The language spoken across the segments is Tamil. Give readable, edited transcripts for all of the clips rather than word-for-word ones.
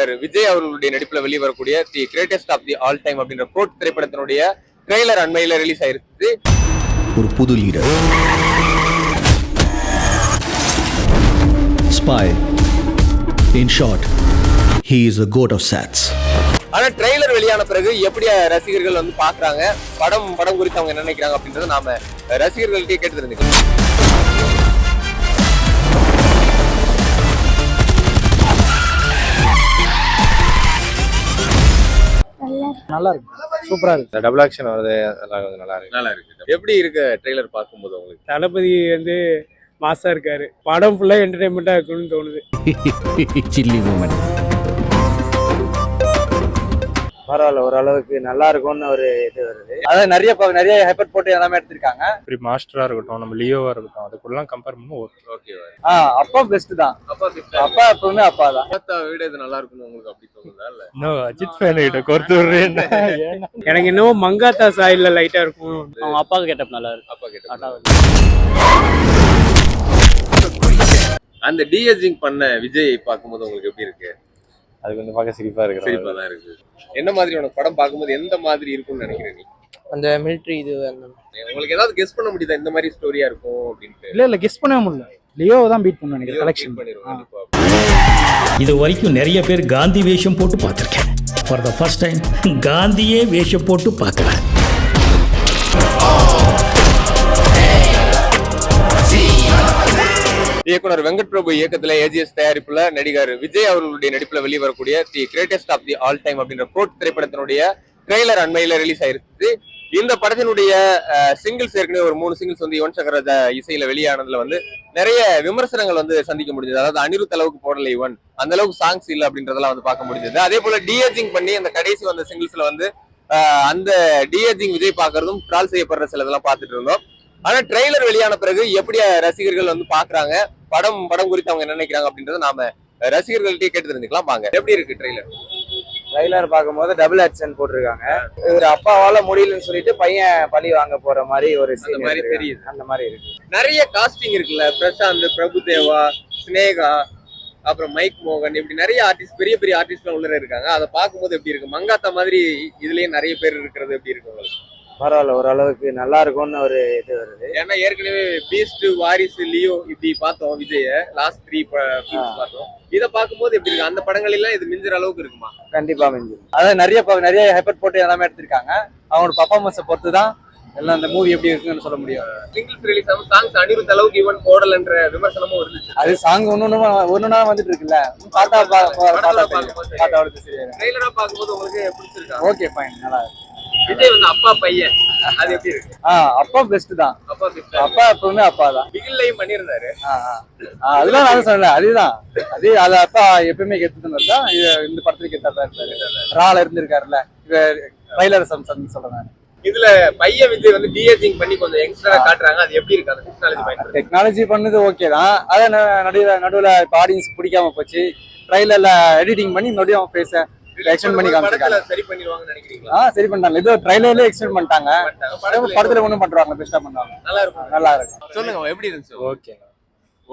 நடிகர் விஜய் அவர்களுடைய நடிப்புல வெளிவரக்கூடிய the greatest of the all time அப்படின்ற கோட் திரைப்படத்தினுடைய ட்ரெய்லர் அண்மையில ரிலீஸ் ஆயிருக்கு. ஒரு புது leader, spy, in short he is a goat of sats. ஆனா ட்ரெய்லர் வெளியான பிறகு எப்படி ரசிகர்கள் வந்து பாக்குறாங்க, படம் குறித்து அவங்க என்ன நினைக்கிறாங்க அப்படின்றத நாம ரசிகர்கள்ட்டே கேட்டு தெரிஞ்சுக்கலாம். நல்லா இருக்கு, சூப்பரா இருக்கு. டபுள் ஆக்ஷன் வருது, நல்லா இருக்கு. எப்படி இருக்கு ட்ரெய்லர் பார்க்கும்போது உங்களுக்கு? தளபதி வந்து மாசா இருக்காரு, படம் ஃபுல்லா என்டர்டைன்மெண்டா இருக்குன்னு தோணுது. சில்லி மூமெண்ட் பரவாயில்ல, ஓரளவுக்கு நல்லா இருக்கும்னு ஒரு இது வருது. அதாவது நிறைய ஹைப்பர் போட்டு எல்லாமே எடுத்திருக்காங்க. இப்படி மாஸ்டரா இருக்கட்டும், நம்ம லியோவா இருக்கட்டும், அதுக்குள்ளலாம் கம்பேர் பண்ணும் ஓகே. அப்பா பெஸ்ட் தான். அப்பா எப்பவுமே அப்பா தான். விட இது நல்லா இருக்கும்னு உங்களுக்கு அப்படி தோணுதா? இல்ல இன்னும் அஜித் ஃபேன் கிட்ட கொடுத்து விடுறேன். எனக்கு இன்னும் மங்காத்தா சாயில லைட்டா இருக்கும். அவங்க அப்பாவுக்கு கெட்டப் நல்லா இருக்கு. அப்பா கேட்ட அந்த டிஏஜிங் பண்ண விஜய் பார்க்கும்போது உங்களுக்கு எப்படி இருக்கு? அது கொஞ்சம் பார்க்க சிரிப்பா தான் இருக்கு. என்ன மாதிரியான படம் பார்க்கும்போது எந்த மாதிரி இருக்கும்னு நினைக்கிறேன் நீ? அந்த மிலிட்டரி இது உங்களுக்கு ஏதாவது கெஸ் பண்ண முடியுதா இந்த மாதிரி ஸ்டோரியா இருக்கும் அப்படின்ட்டு? இல்ல கெஸ் பண்ணவே முடியல. லியோவை தான் பீட் பண்ண நினைக்கிறேன். கலெக்ஷன் பண்ணிடுவோம். இது வரைக்கும் நிறைய பேர் காந்தி வேஷம் போட்டு பார்த்திருக்கேன். ஃபார் த ஃபர்ஸ்ட் டைம் காந்தியே வேஷம் போட்டு பார்க்கலாம். இயக்குனர் வெங்கட் பிரபு இயக்கத்துல ஏஜிஎஸ் தயாரிப்புல நடிகர் விஜய் அவர்களுடைய நடிப்புல வெளிவரக்கூடிய the greatest of the all time அப்படின்ற கோட் திரைப்படத்தினுடைய ட்ரெய்லர் அண்மையில ரிலீஸ் ஆயிருக்கு. இந்த படத்தினுடைய சிங்கிள்ஸ் ஏற்கனவே ஒரு 3 சிங்கிள்ஸ் வந்து யுவன் சங்கர் ராஜா இசையில வெளியானதுல வந்து நிறைய விமர்சனங்கள் வந்து சந்திக்க முடிஞ்சது. அதாவது அனிருத் அளவுக்கு போடல யுவன், அந்த அளவுக்கு சாங்ஸ் இல்ல அப்படின்றதெல்லாம் வந்து பார்க்க முடிஞ்சது. அதே போல டிஏஜிங் பண்ணி அந்த கடைசி வந்த சிங்கிள்ஸ்ல வந்து அந்த டிஏஜிங் விஜய் பாக்குறதும் ட்ரால் செய்யப்படுற சிலதெல்லாம் பார்த்துட்டு இருந்தோம். ஆனா ட்ரெய்லர் வெளியான பிறகு எப்படி ரசிகர்கள் வந்து பாக்குறாங்க, படம் குறித்து அவங்க என்ன நினைக்கிறாங்க அப்படின்றத நாம ரசிகர்கள்ட்டே கேட்டு தெரிஞ்சுக்கலாம். பாங்க எப்படி இருக்கு ட்ரைலர் பார்க்கும்போது டபுள் ஆக்ஷன் போட்டிருக்காங்க. ஒரு அப்பாவால முடியலன்னு சொல்லிட்டு பையன் பழி வாங்க போற மாதிரி ஒரு சீன் மாதிரி தெரியுது. அந்த மாதிரி இருக்கு. நிறைய காஸ்டிங் இருக்குல்ல, பிரசாந்த், பிரபுதேவா, ஸ்னேகா, அப்புறம் மைக் மோகன், இப்படி நிறைய ஆர்டிஸ்ட், பெரிய ஆர்டிஸ்ட் உள்ள இருக்காங்க. அதை பார்க்கும்போது எப்படி இருக்கு? மங்காத்தா மாதிரி இதுலயே நிறைய பேர் இருக்கிறது எப்படி இருக்கு உங்களுக்கு? பரவாயில்ல, ஓரளவுக்கு நல்லா இருக்கும்னு ஒரு இது வருது. ஏன்னா ஏற்கனவே பீஸ்ட், வாரிசு, லியோ இப்படி பார்த்தோம். விஜய லாஸ்ட் 3 ஃபிலிம்ஸ் பார்த்தோம். இதை பார்க்கும்போது எப்படி இருக்கு? அந்த படங்கள் எல்லாம் இது மிஞ்சுற அளவுக்கு இருக்குமா? கண்டிப்பா மிஞ்சிடும். அதாவது நிறைய ஹைப்பர் போட்டு எல்லாமே எடுத்திருக்காங்க. அவங்களோட பர்ஃபார்மன்ஸை பொறுத்து தான் எல்லாம் அந்த மூவி எப்படி இருக்குன்னு சொல்ல முடியும். சிங்கிள்ஸ் ரிலீஸ் ஆகும் சாங்ஸ் அனிருத் அளவுக்கு ஈவன் போடலன்ற விமர்சனமும் இருந்துச்சு. அது சாங் ஒண்ணுனா வந்துட்டு இருக்குல்ல, ட்ரெய்லரா பார்க்கும்போது உங்களுக்கு பிடிச்சிருக்கா? ஓகே ஃபைன், நல்லா இருக்கு. விஜய் வந்து அப்பா பையன், அது எப்படி இருக்கு? அப்பா பெஸ்ட் தான். அப்பா எப்பவுமே அப்பா தான். பிகில்லையும் பண்ணியிருந்தாரு. அதுதான் நான் சொன்னேன். அதுதான் அது அப்பா எப்பவுமே கெத்துன்னு தான். இந்த படத்துக்கு கெத்தா இருப்பாரு. ரால இருந்திருக்காருல்ல, ட்ரைலர் சொல்றேன். இதுல பையன் விஜய் வந்து டிஏஜிங் பண்ணி கொஞ்சம் யங்ஸ்டரா காட்டுறாங்க. அது எப்படி இருக்கு? அந்த டெக்னாலஜி பண்ணது ஓகே தான். அதை நடுவுல இப்ப ஆடியன்ஸ் பிடிக்காம போச்சு. ட்ரைலர்ல எடிட்டிங் பண்ணி மறுபடியும் பேச எக்ஸ்டெண்ட் பண்ணி காமிச்சிருக்காங்க. சரி பண்ணிடுவாங்கன்னு நினைக்கிறீங்களா? சரி பண்ணிட்டாங்க. இது ட்ரைலர்ல எக்ஸ்டெண்ட் பண்ணிட்டாங்க. படத்துல ஒண்ணும் பண்றாங்க, பெஸ்டா பண்றாங்க. நல்லா இருக்கும். சொல்லுங்க, எப்படி இருந்துச்சு?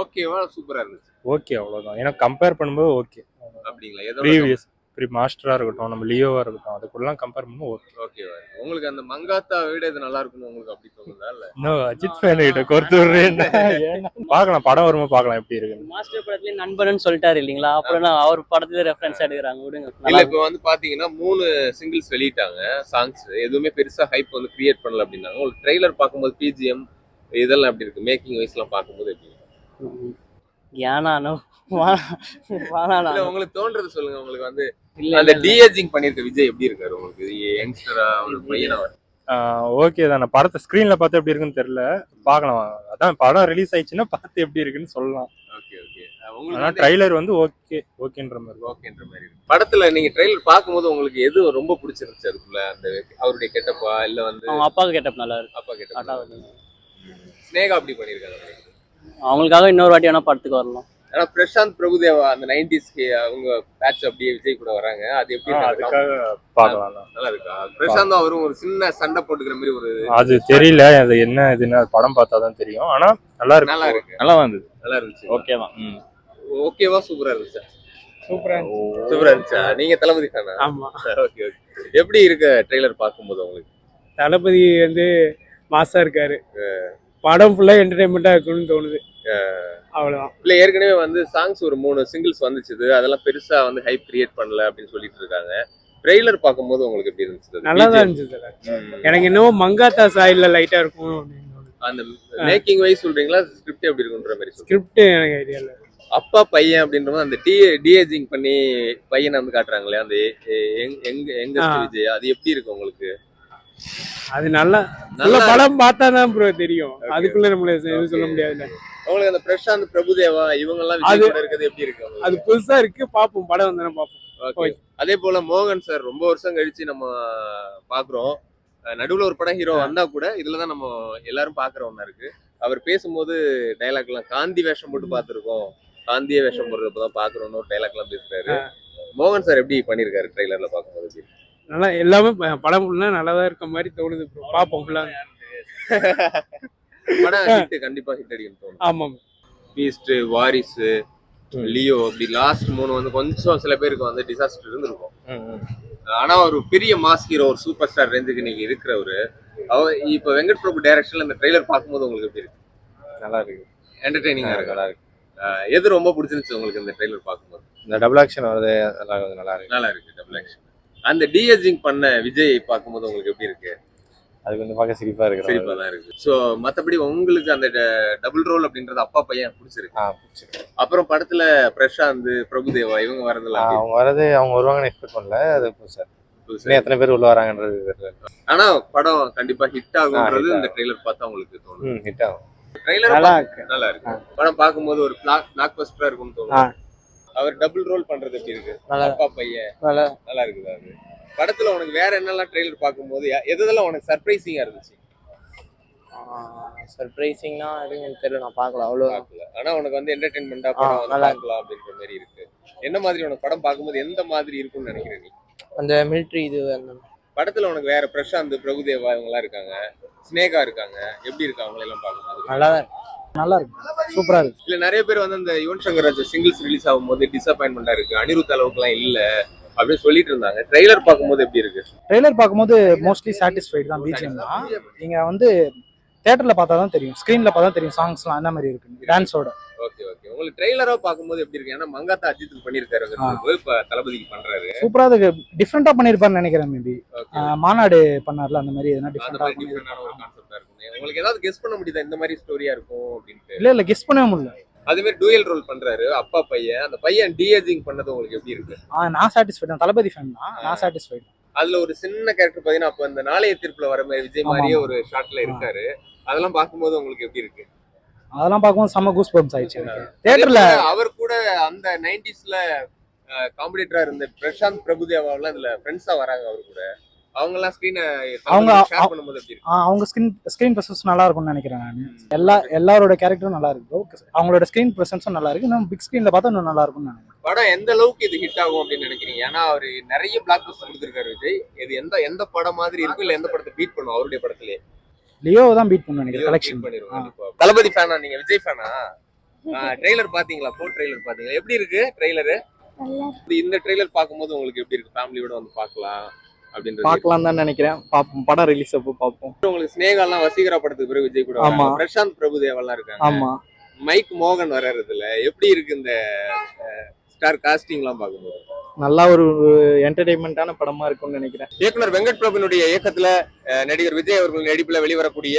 ஓகேவா? சூப்பரா இருந்துச்சு. ஓகே, அவ்வளவுதான். ஏன்னா கம்பேர் பண்ணும்போது ஓகே. அப்படிங்களா? ஏதோ ப்ரீவியஸ் மாஸ்டரா இருக்கட்டும், நம்ம லியோவா இருக்கட்டும், அதுக்குள்ளலாம் கம்பேர் பண்ணும் ஓகேவா? உங்களுக்கு அந்த மங்காத்தா விட இது நல்லா இருக்கும்னு உங்களுக்கு அப்படி தோணுதா? இல்ல இன்னும் அஜித் ஃபேன் கிட்ட கொடுத்து விடுறேன். பார்க்கலாம், படம் வரும்போது பார்க்கலாம் எப்படி இருக்கு. மாஸ்டர் படத்துல நண்பன் சொல்லிட்டாரு இல்லீங்களா, அப்புறம் அவர் படத்துல ரெஃபரன்ஸ் எடுக்கிறாங்க. விடுங்க. இல்ல, இப்ப வந்து பாத்தீங்கன்னா 3 சிங்கிள்ஸ் வெளியிட்டாங்க. சாங்ஸ் எதுவுமே பெருசா ஹைப் வந்து கிரியேட் பண்ணல அப்படின்னாங்க. உங்களுக்கு ட்ரெய்லர் பார்க்கும்போது பிஜிஎம் இதெல்லாம் எப்படி இருக்கு? மேக்கிங் வைஸ் எல்லாம் பார்க்கும்போது எப்படி இருக்கு? ஏனானோ உங்களுக்கு தோன்றது சொல்லுங்க. உங்களுக்கு வந்து அந்த டிஏஜிங் பண்ணிருக்க விஜய் எப்படி இருக்காரு உங்களுக்கு? யங்ஸ்டரா ஒரு பையனா ஓகே தான். படத்தை ஸ்கிரீன்ல பார்த்து எப்படி இருக்குன்னு தெரியல, பார்க்கலாம். அதான் படம் ரிலீஸ் ஆயிடுச்சுன்னா பார்த்து எப்படி இருக்குன்னு சொல்லலாம். ஆனா ட்ரைலர் வந்து ஓகேன்ற மாதிரி இருக்கு. படத்துல நீங்க ட்ரைலர் பார்க்கும்போது உங்களுக்கு எது ரொம்ப பிடிச்சிருந்துச்சு? அதுக்குள்ள அந்த அவருடைய கெட்டப்பா, இல்ல வந்து அவங்க அப்பாவுக்கு கெட்டப் நல்லா இருக்கு. அப்பா கெட்டப். ஸ்னேகா அப்படி பண்ணிருக்காங்க. அவங்களுக்காக இன்னொரு வாட்டி வேணா படத்துக்கு வரலாம். ஆனா பிரசாந்த், பிரபுதேவா அந்த 90s அவங்க பேட்ச் அப்படியே விஜய் கூட வராங்க. அது எப்படி பார்க்கலாம். நல்லா இருக்கா? பிரசாந்த் அவரும் ஒரு சின்ன சண்டை போட்டுக்கிற மாதிரி ஒரு அது தெரியல, அது என்ன இதுன்னு படம் பார்த்தாதான் தெரியும். ஆனா நல்லா இருக்கு. நல்லா வந்தது. நல்லா இருந்துச்சு. ஓகேவா? ஓகேவா? சூப்பரா இருந்துச்சு. சூப்பரா இருந்துச்சு. சூப்பரா இருந்துச்சா? நீங்க தளபதி ஃபேனா? ஆமா. Okay okay. எப்படி இருக்கு ட்ரெய்லர் பார்க்கும்போது உங்களுக்கு? தளபதி வந்து மாசா இருக்காரு. படம் ஃபுல்லா என்டர்டைன்மெண்டா இருக்கும்னு தோணுது. அவ்வளவுதான். இல்ல ஏற்கனவே வந்து சாங்ஸ் ஒரு 3 சிங்கிள்ஸ் வந்துச்சுது, அதெல்லாம் பெருசா வந்து ஹைப் கிரியேட் பண்ணல அப்படின்னு சொல்லிட்டு இருக்காங்க. ட்ரெய்லர் பார்க்கும்போது உங்களுக்கு எப்படி இருந்துச்சு? நல்லா தான் இருந்துச்சு. எனக்கு இன்னும் மங்காத்தா சாயில லைட்டா இருக்கும் அப்படின்னு தோணுது. அந்த மேக்கிங் வைஸ் சொல்றீங்களா, ஸ்கிரிப்ட் எப்படி இருக்குன்ற மாதிரி சொல்றீங்க? ஸ்கிரிப்ட் எனக்கு ஐடியா இல்ல. அப்பா பையன் அப்படின்றத அந்த டிஏஜிங் பண்ணி பையனை வந்து காட்டுறாங்களே, அந்த எங்க விஜய், அது எப்படி இருக்கு உங்களுக்கு? அது நல்லா படம் பார்த்தா தான் ப்ரோ தெரியும். அதுக்குள்ள நம்மள எதுவும் சொல்ல முடியாதுல்ல. உங்களுக்கு அந்த பிரசாந்த் பிரபுதேவா இவங்க எல்லாம் விஜய் கூட இருக்கிறது எப்படி இருக்கு உங்களுக்கு? அது புதுசா இருக்கு. பாப்போம், படம் வந்தா பாப்போம். Okay. அதே போல மோகன் சார் ரொம்ப வருஷம் கழிச்சு நம்ம பாக்குறோம். நடுவுல ஒரு படம் ஹீரோ வந்தா கூட இதுலதான் நம்ம எல்லாரும் பாக்குற ஒண்ணா இருக்கு. அவர் பேசும்போது டைலாக் எல்லாம் காந்தி வேஷம் போட்டு பாத்துருக்கோம், காந்திய வேஷம் போடுறப்பதான் பாக்குறோம்னு ஒரு டைலாக் எல்லாம் பேசுறாரு. மோகன் சார் எப்படி பண்ணிருக்காரு ட்ரெய்லர்ல பாக்கும்போது? நல்லா எல்லாமே படம் ஃபுல்லா நல்லாதான் இருக்க மாதிரி தோணுது ப்ரோ. பாப்போம் ஃபுல்லா. படம் ஹிட், கண்டிப்பா ஹிட் அடிக்கும் தோணும். ஆமா. பீஸ்ட், வாரிஸ், லியோ அப்படி லாஸ்ட் 3 வந்து கொஞ்சம் சில பேருக்கு வந்து டிசாஸ்டர் இருந்திருக்கும். ஆனா ஒரு பெரிய மாஸ் ஹீரோ, ஒரு சூப்பர் ஸ்டார் ரேஞ்சுக்கு நீங்க இருக்கிறவரு. இப்ப வெங்கட் பிரபு டைரக்ஷன்ல இந்த ட்ரெய்லர் பார்க்கும்போது உங்களுக்கு எப்படி இருக்கு? நல்லா இருக்கு, என்டர்டெய்னிங்கா இருக்கு. நல்லா இருக்கு. எது ரொம்ப பிடிச்சிருந்துச்சு உங்களுக்கு இந்த ட்ரெய்லர் பார்க்கும்போது? இந்த டபுள் ஆக்ஷன் வருது, அதெல்லாம் கொஞ்சம் நல்லா இருக்கு. நல்லா இருக்கு டபுள் ஆக்ஷன். அந்த டிஏஜிங் பண்ண விஜய் பார்க்கும்போது உங்களுக்கு எப்படி இருக்கு? அது கொஞ்சம் பார்க்க சிரிப்பா இருக்கு. சிரிப்பா தான் இருக்கு. சோ மத்தபடி உங்களுக்கு அந்த டபுள் ரோல் அப்படின்றது அப்பா பையன் பிடிச்சிருக்கு. பிடிச்சிருக்கு. அப்புறம் படத்துல பிரசாந்த் பிரபுதேவா இவங்க வரதுல அவங்க வருவாங்கன்னு எக்ஸ்பெக்ட் பண்ணல. அது சார் இன்னும் எத்தனை பேர் உள்ள வராங்கன்றது தெரியல. ஆனா படம் கண்டிப்பா ஹிட் ஆகும்ன்றது இந்த ட்ரெய்லர் பார்த்தா உங்களுக்கு தோணும். ஹிட் ஆகும். ட்ரெய்லர் நல்லா இருக்கு. நல்லா இருக்கு. படம் பார்க்கும்போது ஒரு பிளாக் பஸ்டரா இருக்கும்னு தோணும். அவர் டபுள் ரோல் பண்றது எப்படி இருக்கு? அப்பா பையன் நல்லா இருக்குது. அது படத்துல உனக்கு வேற என்னெல்லாம் ட்ரெய்லர் பார்க்கும்போது எதெல்லாம் உனக்கு சர்ப்ரைசிங்கா இருந்துச்சு? சர்ப்ரைசிங்னா எதுவும் தெரியல, நான் பார்க்கல அவ்வளோ. ஆனா உனக்கு வந்து என்டர்டெயின்மெண்டா படம் வந்து பார்க்கலாம் அப்படின்ற மாதிரி இருக்கு. என்ன மாதிரி உனக்கு படம் பார்க்கும்போது எந்த மாதிரி இருக்கும்னு நினைக்கிறேன் நீ? அந்த மிலிட்ரி இது படத்துல உனக்கு வேற பிரசாந்த் பிரபுதேவா இவங்க எல்லாம் இருக்காங்க, ஸ்னேகா இருக்காங்க, எப்படி இருக்கு அவங்க எல்லாம் பார்க்கும்போது? நல்லா இருக்கு, சூப்பரா இருக்கு. இல்ல நிறைய பேர் வந்து அந்த யுவன் சங்கர் ராஜா சிங்கிள்ஸ் ரிலீஸ் ஆகும்போது டிசப்பாயின்மெண்டா இருக்கு, அனிருத் அளவுக்கு எல்லாம் இல்ல அப்படின்னு சொல்லிட்டு இருந்தாங்க. ட்ரெய்லர் பார்க்கும்போது எப்படி இருக்கு? ட்ரெய்லர் பார்க்கும்போது மோஸ்ட்லி சாட்டிஸ்ஃபைடு தான். பிஜிஎம் தான். நீங்க வந்து தியேட்டர்ல பார்த்தா தான் தெரியும், ஸ்கிரீன்ல பார்த்தா தெரியும் சாங்ஸ்லாம் என்ன மாதிரி இருக்கு டான்ஸோட. Okay okay. உங்களுக்கு ட்ரெய்லரா பார்க்கும்போது எப்படி இருக்கு? ஏன்னா மங்காத்தா அஜித்துக்கு பண்ணிருக்காரு, இப்ப தளபதிக்கு பண்றாரு. சூப்பரா இருக்கு. டிஃப்ரெண்டா பண்ணிருப்பாருன்னு நினைக்கிறேன். மேபி மாநாடு பண்ணார்ல, அந்த மாதிரி எதனா டிஃப்ரெண்டா ஒரு கான்செப்டா இருக்கும். உங்களுக்கு ஏதாவது கெஸ் பண்ண முடியுதா இந்த மாதிரி ஸ்டோரியா இருக்கும் அப்படின்ட்டு? இல்ல கெஸ் பண்ணவே முடியல. அதே மாதிரி டூயல் ரோல் பண்றாரு அப்பா பையன். அந்த பையன் டிஏஜிங் பண்ணது உங்களுக்கு எப்படி இருக்கு? நான் சாட்டிஸ்ஃபைட் தான். தளபதி ஃபேன் தான், நான் சாட்டிஸ்ஃபைட். அதுல ஒரு சின்ன கேரக்டர் பாத்தீங்கன்னா அப்ப அந்த நாளைய தீர்ப்புல வர மாதிரி விஜய் மாதிரியே ஒரு ஷாட்ல இருக்காரு. அதெல்லாம் பார்க்கும்போது உங்களுக்கு எப்படி இருக்கு? அதெல்லாம் பார்க்கும்போது செம்ம கூஸ் பம்ப்ஸ் ஆயிடுச்சு தியேட்டர்ல. அவர் கூட அந்த 90sல காம்படிட்டரா இருந்த பிரசாந்த் பிரபுதேவாவெல்லாம் இதுல ஃப்ரெண்ட்ஸா வராங்க. அவர் கூட அவங்க எல்லாம் ஸ்கிரீனை ஷேர் பண்ணும்போது எப்படி இருக்கு? அவங்க ஸ்கிரீன் பிரசன்ஸ் நல்லா இருக்கும்னு நினைக்கிறேன் நான். எல்லாரோட கேரக்டரும் நல்லா இருக்கு, அவங்களோட ஸ்கிரீன் பிரசன்ஸும் நல்லா இருக்கு. இன்னும் பிக் ஸ்கிரீன்ல பார்த்தா இன்னும் நல்லா இருக்கும்னு நினைக்கிறேன். படம் எந்த அளவுக்கு இது ஹிட் ஆகும் அப்படின்னு நினைக்கிறீங்க? ஏன்னா அவர் நிறைய பிளாக் பஸ்டர் கொடுத்திருக்காரு விஜய். இது எந்த படம் மாதிரி இருக்கும், இல்ல எந்த படத்தை பீட் பண்ணும்? அவருடைய படத்திலே லியோ தான் பீட் பண்ணு நினைக்கிறேன். கலெக்ஷன் பண்ணிருக்கோம். தளபதி ஃபேனா நீங்க? விஜய் ஃபேனா? ட்ரெய்லர் பாத்தீங்களா? ட்ரெய்லர் பாத்தீங்களா? எப்படி இருக்கு ட்ரெய்லர்? இந்த ட்ரெய்லர் பார்க்கும்போது உங்களுக்கு எப்படி இருக்கு? ஃபேமிலியோட வந்து பார்க்கலாம் அப்படின்றது பார்க்கலாம் தான் நினைக்கிறேன். பாப்போம், படம் ரிலீஸ் அப்போ பாப்போம். உங்களுக்கு ஸ்னேகா எல்லாம் வசீகரா படத்துக்கு பிறகு விஜய் கூட ஆமா, பிரசாந்த் பிரபுதேவெல்லாம் இருக்காங்க. ஆமா, மைக் மோகன் வர்றதுல எப்படி இருக்கு இந்த ஸ்டார் காஸ்டிங் எல்லாம் பார்க்கும்போது? நல்லா ஒரு என்டர்டெயின்மெண்டான படமா இருக்கும்னு நினைக்கிறேன். இயக்குனர் வெங்கட் பிரபுனுடைய இயக்கத்துல நடிகர் விஜய் அவர்கள் நடிப்புல வெளிவரக்கூடிய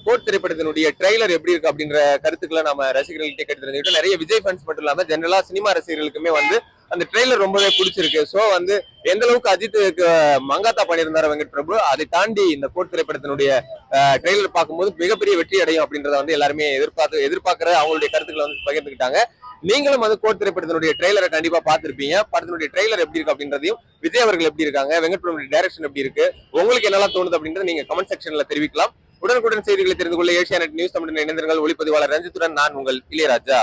கோட் திரைப்படத்தினுடைய ட்ரெய்லர் எப்படி இருக்கு அப்படின்ற கருத்துக்களை நம்ம ரசிகர்கள்கிட்ட கேட்டு தெரிஞ்சுக்கிட்டு, நிறைய விஜய் ஃபேன்ஸ் மட்டும் இல்லாம ஜெனரலா சினிமா ரசிகர்களுக்குமே வந்து அந்த ட்ரெய்லர் ரொம்பவே பிடிச்சிருக்கு. சோ வந்து எந்த அளவுக்கு அஜித்துக்கு மங்காத்தா பண்ணியிருந்தாரு வெங்கட் பிரபு, அதை தாண்டி இந்த கோட் திரைப்படத்தினுடைய ட்ரெய்லர் பார்க்கும்போது மிகப்பெரிய வெற்றி அடையும் அப்படின்றத வந்து எல்லாருமே எதிர்பார்க்கிற அவங்களுடைய கருத்துக்களை வந்து பகிர்ந்துக்கிட்டாங்க. நீங்களும் வந்து கோட் திரைப்படத்தினுடைய ட்ரெய்லரை கண்டிப்பா பார்த்திருப்பீங்க. படத்தினுடைய ட்ரெய்லர் எப்படி இருக்கு அப்படின்றதையும், விஜய் அவர்கள் எப்படி இருக்காங்க, வெங்கட் பிரபுடைய டைரக்ஷன் எப்படி இருக்கு, உங்களுக்கு என்னெல்லாம் தோணுது அப்படின்றத நீங்க கமெண்ட் செக்ஷன்ல தெரிவிக்கலாம். உடனுக்குடன் செய்திகளை தெரிந்து கொள்ள ஏசியாநெட் நியூஸ் தமிழ் இணைந்திருங்கள். ஒளிப்பதிவாளர் ரஞ்சித்துடன் நான் உங்கள் இளையராஜா.